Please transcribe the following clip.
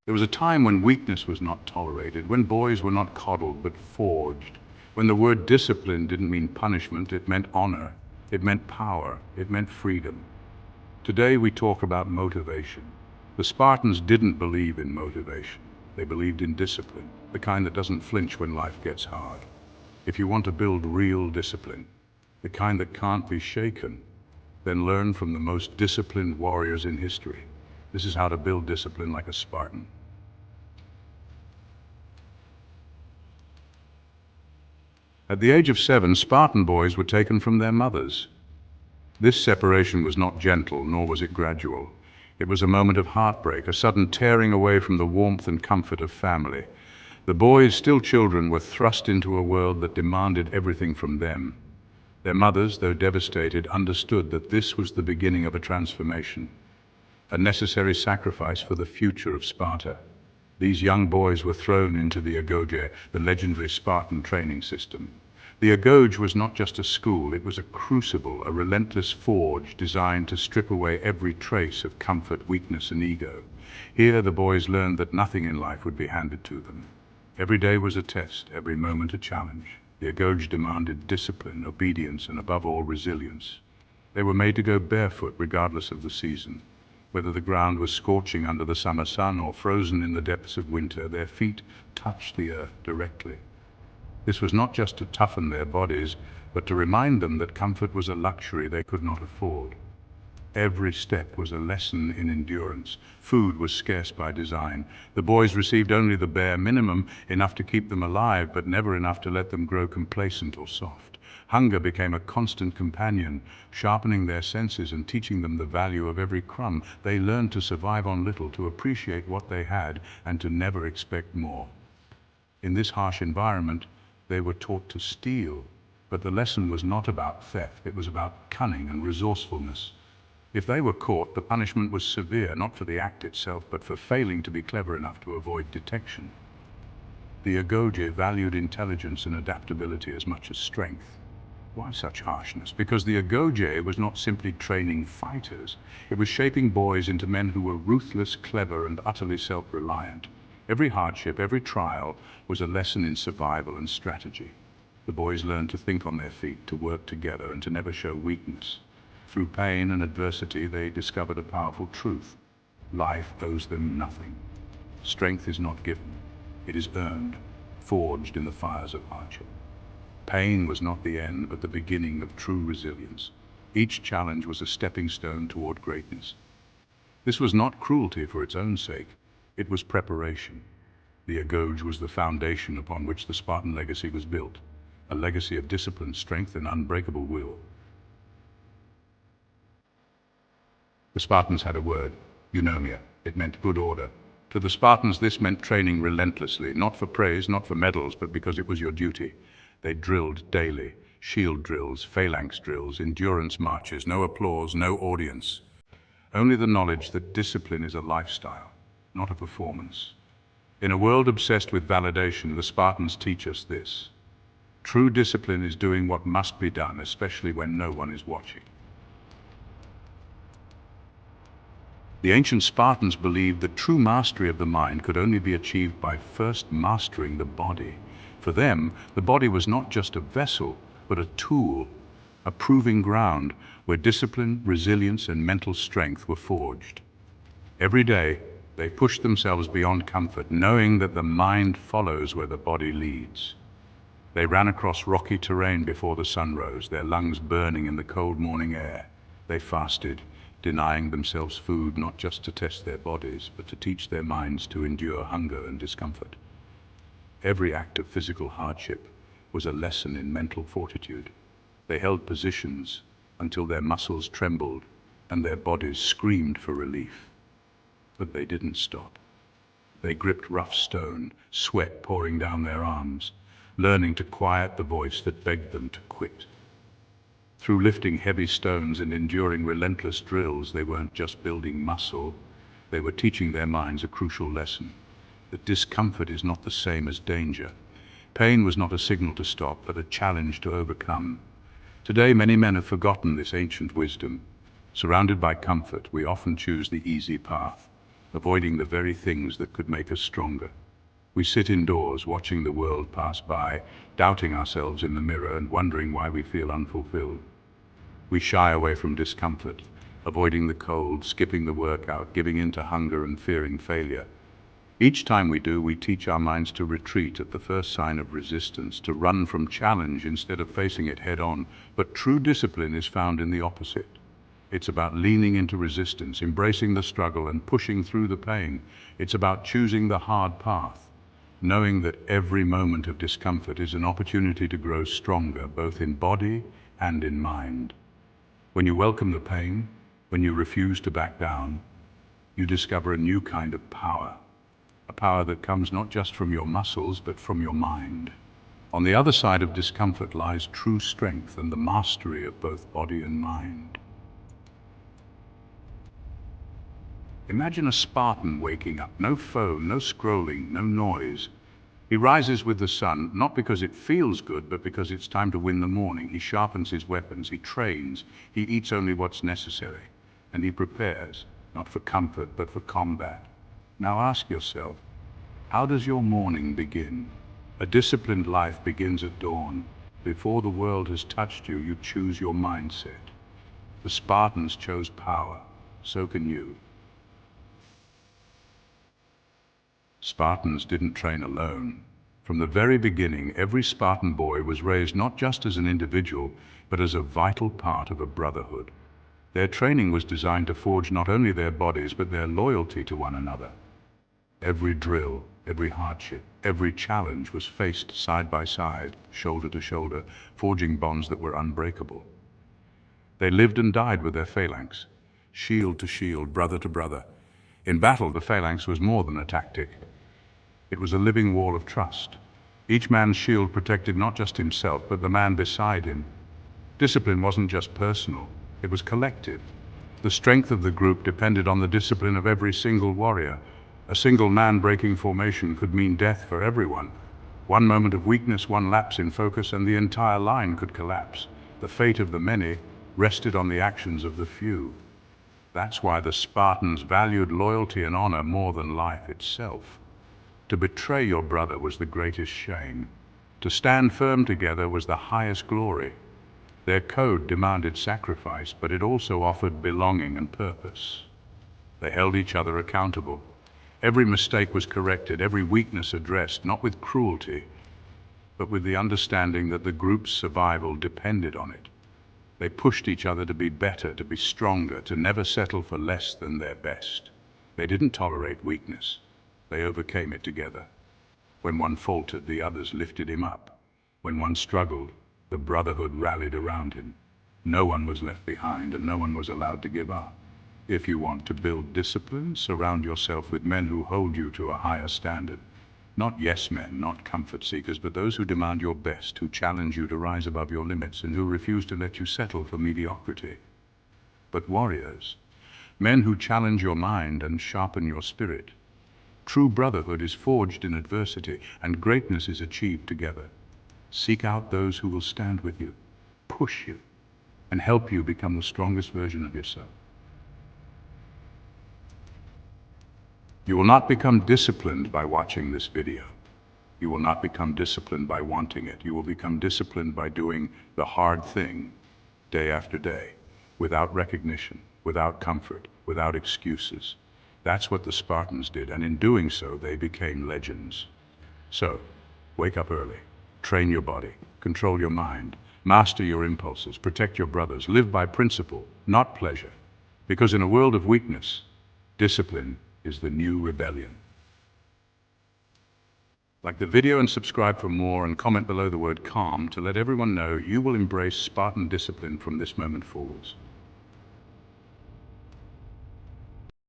There was a time when weakness was not tolerated, when boys were not coddled but forged, when the word discipline didn't mean punishment, it meant honor, it meant power, it meant freedom. Today we talk about motivation. The Spartans didn't believe in motivation. They believed in discipline, the kind that doesn't flinch when life gets hard. If you want to build real discipline, the kind that can't be shaken, then learn from the most disciplined warriors in history. This is how to build discipline like a Spartan. At the age of 7, Spartan boys were taken from their mothers. This separation was not gentle, nor was it gradual. It was a moment of heartbreak, a sudden tearing away from the warmth and comfort of family. The boys, still children, were thrust into a world that demanded everything from them. Their mothers, though devastated, understood that this was the beginning of a transformation, a necessary sacrifice for the future of Sparta. These young boys were thrown into the agoge, the legendary Spartan training system. The agoge was not just a school, it was a crucible, a relentless forge designed to strip away every trace of comfort, weakness, and ego. Here the boys learned that nothing in life would be handed to them. Every day was a test, every moment a challenge. The agoge demanded discipline, obedience, and above all, resilience. They were made to go barefoot regardless of the season. Whether the ground was scorching under the summer sun or frozen in the depths of winter, their feet touched the earth directly. This was not just to toughen their bodies, but to remind them that comfort was a luxury they could not afford. Every step was a lesson in endurance. Food was scarce by design. The boys received only the bare minimum, enough to keep them alive, but never enough to let them grow complacent or soft. Hunger became a constant companion, sharpening their senses and teaching them the value of every crumb. They learned to survive on little, to appreciate what they had, and to never expect more. In this harsh environment, they were taught to steal, but the lesson was not about theft, it was about cunning and resourcefulness. If they were caught, the punishment was severe, not for the act itself, but for failing to be clever enough to avoid detection. The agoge valued intelligence and adaptability as much as strength. Why such harshness? Because the agoge was not simply training fighters, it was shaping boys into men who were ruthless, clever, and utterly self-reliant. Every hardship, every trial, was a lesson in survival and strategy. The boys learned to think on their feet, to work together, and to never show weakness. Through pain and adversity, they discovered a powerful truth. Life owes them nothing. Strength is not given. It is earned, forged in the fires of hardship. Pain was not the end, but the beginning of true resilience. Each challenge was a stepping stone toward greatness. This was not cruelty for its own sake. It was preparation. The agoge was the foundation upon which the Spartan legacy was built, a legacy of discipline, strength, and unbreakable will. The Spartans had a word, eunomia. It meant good order. To the Spartans, this meant training relentlessly, not for praise, not for medals, but because it was your duty. They drilled daily, shield drills, phalanx drills, endurance marches, no applause, no audience. Only the knowledge that discipline is a lifestyle, not a performance. In a world obsessed with validation, the Spartans teach us this. True discipline is doing what must be done, especially when no one is watching. The ancient Spartans believed that true mastery of the mind could only be achieved by first mastering the body. For them, the body was not just a vessel, but a tool, a proving ground where discipline, resilience, and mental strength were forged. Every day, they pushed themselves beyond comfort, knowing that the mind follows where the body leads. They ran across rocky terrain before the sun rose, their lungs burning in the cold morning air. They fasted, denying themselves food not just to test their bodies, but to teach their minds to endure hunger and discomfort. Every act of physical hardship was a lesson in mental fortitude. They held positions until their muscles trembled and their bodies screamed for relief. But they didn't stop. They gripped rough stone, sweat pouring down their arms, learning to quiet the voice that begged them to quit. Through lifting heavy stones and enduring relentless drills, they weren't just building muscle, they were teaching their minds a crucial lesson, that discomfort is not the same as danger. Pain was not a signal to stop, but a challenge to overcome. Today, many men have forgotten this ancient wisdom. Surrounded by comfort, we often choose the easy path. avoiding the very things that could make us stronger. We sit indoors, watching the world pass by, doubting ourselves in the mirror and wondering why we feel unfulfilled. We shy away from discomfort, avoiding the cold, skipping the workout, giving in to hunger and fearing failure. Each time we do, we teach our minds to retreat at the first sign of resistance, to run from challenge instead of facing it head on. But true discipline is found in the opposite. It's about leaning into resistance, embracing the struggle and pushing through the pain. It's about choosing the hard path, knowing that every moment of discomfort is an opportunity to grow stronger, both in body and in mind. When you welcome the pain, when you refuse to back down, you discover a new kind of power. A power that comes not just from your muscles, but from your mind. On the other side of discomfort lies true strength and the mastery of both body and mind. Imagine a Spartan waking up. No phone, no scrolling, no noise. He rises with the sun, not because it feels good, but because it's time to win the morning. He sharpens his weapons, he trains, he eats only what's necessary, and he prepares, not for comfort, but for combat. Now ask yourself, how does your morning begin? A disciplined life begins at dawn. Before the world has touched you, you choose your mindset. The Spartans chose power. So can you. Spartans didn't train alone. From the very beginning, every Spartan boy was raised not just as an individual, but as a vital part of a brotherhood. Their training was designed to forge not only their bodies, but their loyalty to one another. Every drill, every hardship, every challenge was faced side by side, shoulder to shoulder, forging bonds that were unbreakable. They lived and died with their phalanx, shield to shield, brother to brother. In battle, the phalanx was more than a tactic. It was a living wall of trust. Each man's shield protected not just himself, but the man beside him. Discipline wasn't just personal, it was collective. The strength of the group depended on the discipline of every single warrior. A single man breaking formation could mean death for everyone. One moment of weakness, one lapse in focus, and the entire line could collapse. The fate of the many rested on the actions of the few. That's why the Spartans valued loyalty and honor more than life itself. To betray your brother was the greatest shame. To stand firm together was the highest glory. Their code demanded sacrifice, but it also offered belonging and purpose. They held each other accountable. Every mistake was corrected, every weakness addressed, not with cruelty, but with the understanding that the group's survival depended on it. They pushed each other to be better, to be stronger, to never settle for less than their best. They didn't tolerate weakness. They overcame it together. When one faltered, the others lifted him up. When one struggled, the brotherhood rallied around him. No one was left behind, and no one was allowed to give up. If you want to build discipline, surround yourself with men who hold you to a higher standard. Not yes men, not comfort seekers, but those who demand your best, who challenge you to rise above your limits, and who refuse to let you settle for mediocrity. But warriors, men who challenge your mind and sharpen your spirit. True brotherhood is forged in adversity, and greatness is achieved together. Seek out those who will stand with you, push you, and help you become the strongest version of yourself. You will not become disciplined by watching this video. You will not become disciplined by wanting it. You will become disciplined by doing the hard thing day after day, without recognition, without comfort, without excuses. That's what the Spartans did, and in doing so, they became legends. So, wake up early, train your body, control your mind, master your impulses, protect your brothers, live by principle, not pleasure. Because in a world of weakness, discipline is the new rebellion. Like the video and subscribe for more, and comment below the word calm to let everyone know you will embrace Spartan discipline from this moment forwards.